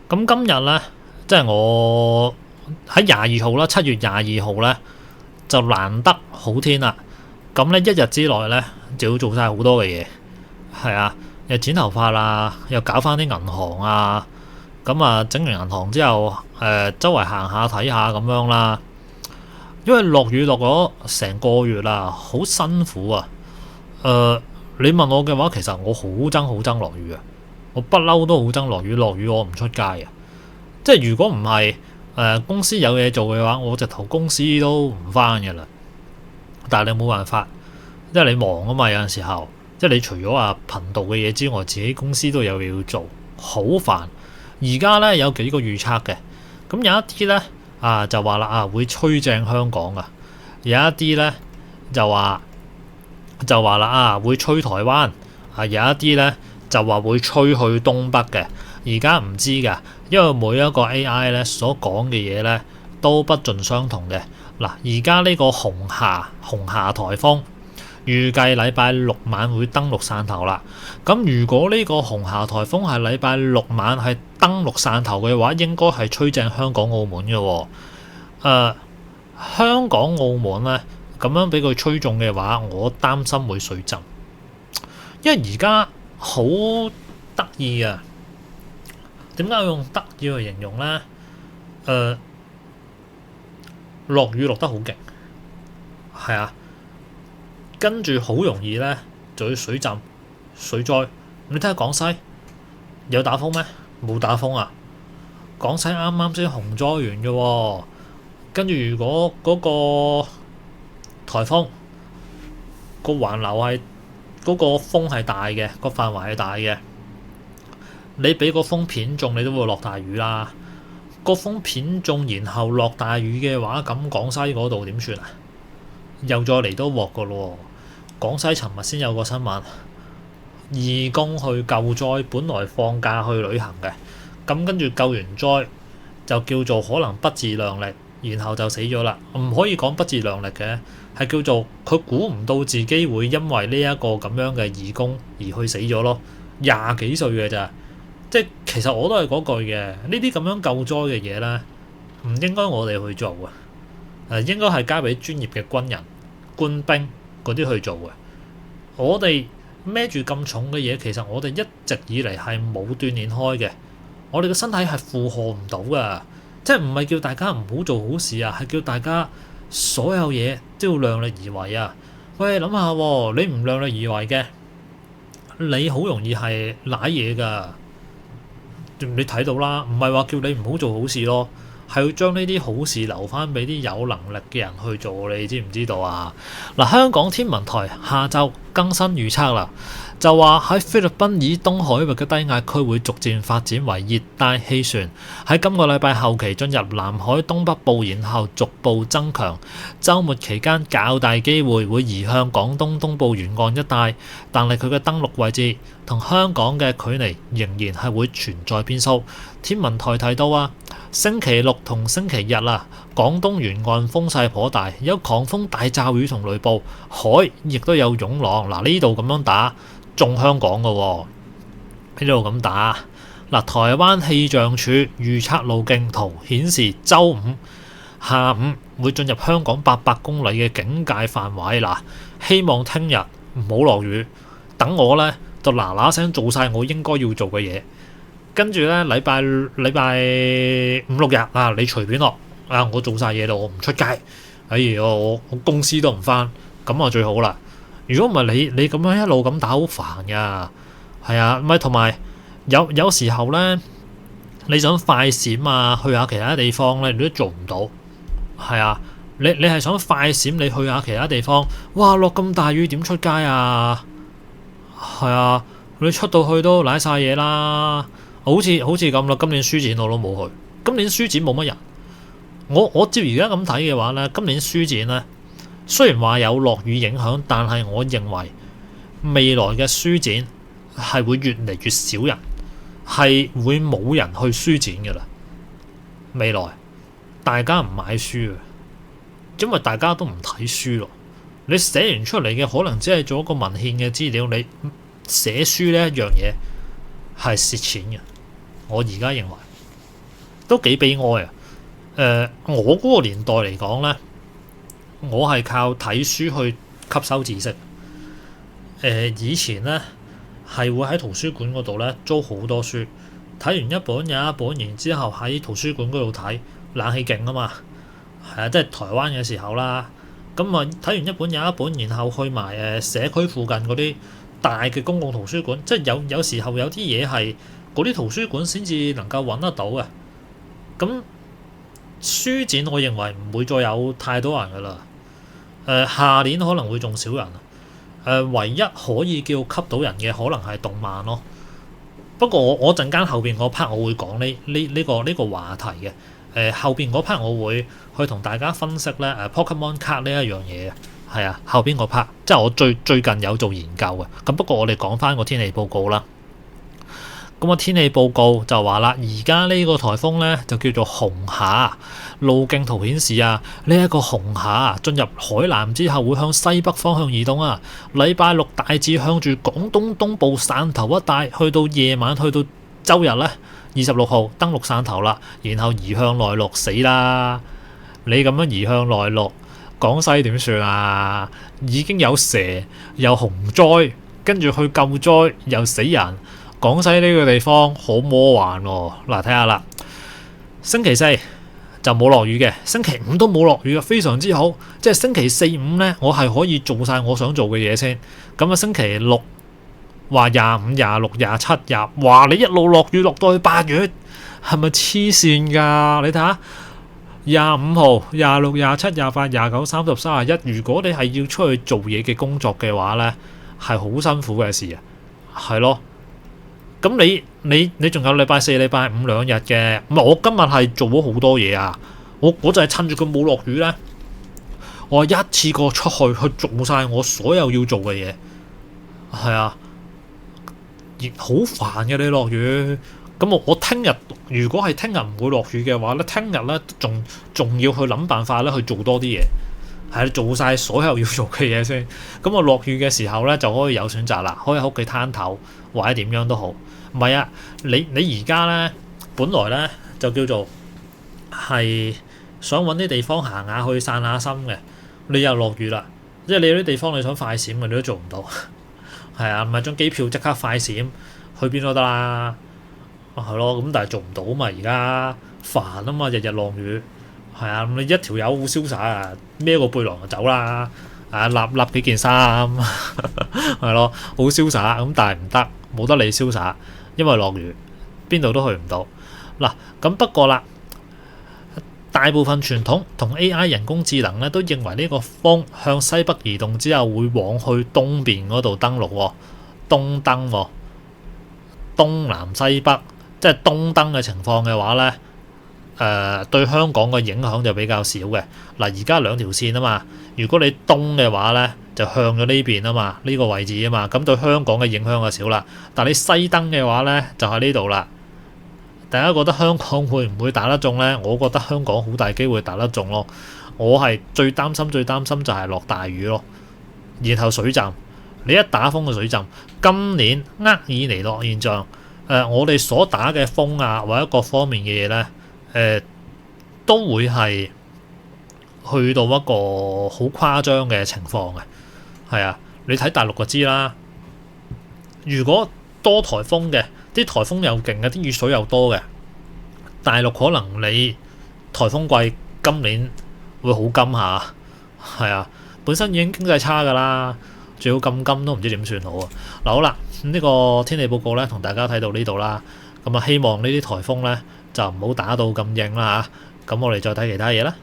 咁今日咧，即係我喺廿二號啦，7月22號咧就難得好天啦。咁咧一日之內咧就要做晒好多嘅嘢，係啊，又剪頭髮啦，又搞翻啲銀行啊。咁啊，整完銀行之後，周圍行下睇下咁樣啦。因為落雨落咗成個月啦，好辛苦啊。你問我嘅話，其實我好憎落雨啊。我不嬲都好憎落雨，落雨我唔出街啊。即係如果唔係公司有嘢做嘅話，我直頭公司都唔返嘅啦。但係你冇辦法，因為你忙啊嘛，有陣時候即係你除咗話頻道嘅嘢之外，自己公司都有嘢要做，好煩。而家咧有幾個預測嘅，咁有一啲咧就話啦會吹正香港啊，有一啲咧就話啦會吹台灣有一啲咧就話會吹去東北嘅。而家唔知㗎，因為每一個 AI 咧所講嘅嘢咧都不盡相同嘅。嗱，而家呢個紅霞颱風預計禮拜六晚會登陸汕頭啦。咁如果呢個紅霞颱風係禮拜六晚係登陸汕頭嘅話，應該係吹正香港澳門嘅。香港澳門咧咁樣俾佢吹中嘅話，我擔心會水浸，因為而家好得意啊。點解要用得意去形容咧？落雨落得好勁，係啊，跟住好容易咧就要水浸、水災。你睇下廣西有打風咩？冇打風啊！廣西啱啱先洪災完嘅喎，跟住如果嗰個颱風個環流係嗰個風係大嘅，個範圍係大嘅，你俾個風片中，你都會落大雨啦。個風片中，然後落大雨嘅話，咁廣西嗰度點算啊？又再嚟多鑊個咯。廣西尋日先有個新聞，義工去救災，本來放假去旅行嘅，咁跟住救完災就叫做可能不自量力，然後就死咗啦。唔可以講不自量力嘅，係叫做佢估唔到自己會因為呢一個咁樣嘅義工而去死咗咯。廿幾歲嘅咋？即係其實我都係嗰句嘅，呢啲咁樣救災嘅嘢咧，唔應該我哋去做嘅，應該係交俾專業嘅軍人、官兵嗰啲去做嘅。我哋孭住咁重嘅嘢，其實我哋一直以嚟係冇鍛鍊開嘅，我哋嘅身體係負荷唔到噶，即係唔係叫大家唔好做好事啊，係叫大家所有嘢都要量力而為啊。喂，諗下喎，你唔量力而為嘅，你好容易係瀨嘢噶。你睇到啦，唔係話叫你唔好做好事咯，係要將呢啲好事留翻俾啲有能力嘅人去做，你知唔知道啊？嗱，香港天文台下晝更新預測啦，就話喺菲律賓以東海域嘅低壓區會逐漸發展為熱帶氣旋，喺今個禮拜後期進入南海東北部，然後逐步增強。週末期間較大機會會移向廣東東部沿岸一帶，但係佢嘅登陸位置同香港嘅距離仍然係會存在變數。天文台提到啊，星期六同星期日廣東沿岸風勢頗大，有狂風大驟雨同雷暴，海亦都有湧浪。嗱，呢度咁樣打中香港嘅喎，呢度咁打。嗱，台灣氣象署預測路徑圖顯示，週五下午會進入香港800公里嘅警戒範圍。嗱，希望聽日唔好落雨，等我咧就嗱聲做晒我應該要做嘅嘢。跟住咧，禮拜5、6日你隨便落我做晒嘢咯，我唔出街。我公司都唔返，咁啊最好啦。如果唔係你咁樣一路咁打好煩噶，係啊，咪同埋有時候咧，你想快閃去下其他地方咧，你都做唔到。係啊，你係想快閃，你去下其他地方，哇落咁大雨點出街啊？係啊，你出到去都瀨晒嘢啦。好似咁啦，今年書展我都冇去。今年書展冇乜人。我照而家咁睇嘅話咧，今年書展咧雖然話有落雨影響，但係我認為未來嘅書展係會越嚟越少人，係會冇人去書展嘅啦。未來大家唔買書啊，因為大家都唔睇書咯。你寫完出嚟嘅可能只係做一個文獻嘅資料，你寫書呢一樣嘢係蝕錢嘅。我而家認為都幾悲哀啊！我嗰個年代嚟講咧，我係靠睇書去吸收知識。以前咧係會喺圖書館嗰度咧租好多書，睇完一本又一本，然之後喺圖書館嗰度睇，冷氣勁啊嘛，係啊，即係台灣嘅時候啦。咁啊睇完一本又一本，然後去埋社區附近嗰啲大嘅公共圖書館，即係有時候有啲嘢係嗰啲圖書館先至能夠揾得到嘅。咁書展我認為唔會再有太多人噶啦。下年可能會仲少人。唯一可以叫吸到人嘅可能係動漫咯。不過我陣間後邊嗰 part 我會講呢個話題嘅。後邊嗰 part 我會去同大家分析咧Pokemon card 呢一樣嘢嘅。係啊，後邊嗰 part 即係我最近有做研究嘅。咁不過我哋講翻個天氣報告啦。咁啊，天氣報告就話啦，而家呢個颱風咧就叫做紅霞，路徑圖顯示啊，呢一個紅霞進入海南之後會向西北方向移動啊。禮拜六大致向住廣東東部汕頭一帶，去到夜晚去到周日咧26號登陸汕頭啦，然後移向內陸。死啦！你咁樣移向內陸，廣西點算啊？已經有蛇又洪災，跟住去救災又死人。廣西呢個地方好魔幻喎。嗱，睇下啦，星期四就冇落雨嘅，星期五都冇落雨嘅，非常之好。即係星期四五呢，我係可以做晒我想做嘅嘢先。咁啊，星期六話25、26、27日，哇！你一路落雨落到去8月，係咪黐線㗎？你睇下25號、26、27、28、29、30、31，如果你係要出去做嘢嘅工作嘅話呢，係好辛苦嘅事啊，係咯。咁你仲有禮拜四、禮拜五2日嘅，唔係我今日係做咗好多嘢啊！我就係趁住佢冇落雨咧，我一次過出去做晒我所有要做嘅嘢，係啊，好煩嘅你落雨。咁我聽日如果係聽日唔會落雨嘅話咧，聽日咧仲要去諗辦法咧去做多啲嘢，係做晒所有要做嘅嘢先。咁我落雨嘅時候咧就可以有選擇啦，可以喺屋企攤頭或者點樣都好。唔係啊，你而家咧，本來咧就叫做係想揾啲地方行下去散下心嘅，你又落雨啦，即係你有啲地方你想快閃嘅，你都做唔到。係啊，咪張機票即刻快閃去邊都得啦，係咯。咁但係做唔到啊嘛，而家煩啊嘛，日日落雨。係啊，你一條友好瀟灑啊，孭個背囊就走啦，立幾件衫，係咯，好瀟灑。咁但係唔得，冇得你瀟灑。因為落雨，邊度都去唔到。嗱，咁不過啦，大部分傳統同 AI 人工智能咧都認為呢個風向西北移動之後會往去東邊嗰度登陸喎，東登喎，東南西北，即係東登嘅情況嘅話咧，對香港嘅影響就比較少嘅。嗱，而家兩條線啊嘛，如果你東嘅話咧，就向咗呢邊啊嘛，呢個位置啊嘛，咁對香港嘅影響就少啦。但係你西登嘅話咧，就喺呢度啦。大家覺得香港會唔會打得中咧？我覺得香港好大機會打得中咯。我係最擔心就係落大雨咯，然後水浸。你一打風嘅水浸，今年厄爾尼諾現象，我哋所打嘅風啊，或者各方面嘅嘢咧，都會係去到一個好誇張嘅情況嘅。係啊，你睇大陸就知啦。如果多颱風嘅，啲颱風又勁嘅，啲雨水又多嘅，大陸可能你颱風季今年會好金下。係啊，本身已經經濟差㗎啦，仲要咁金都唔知點算好啊。嗱，好啦，呢個天氣報告咧，同大家睇到呢度啦。咁啊，希望呢啲颱風咧就唔好打到咁硬啦嚇。咁我哋再睇其他嘢啦。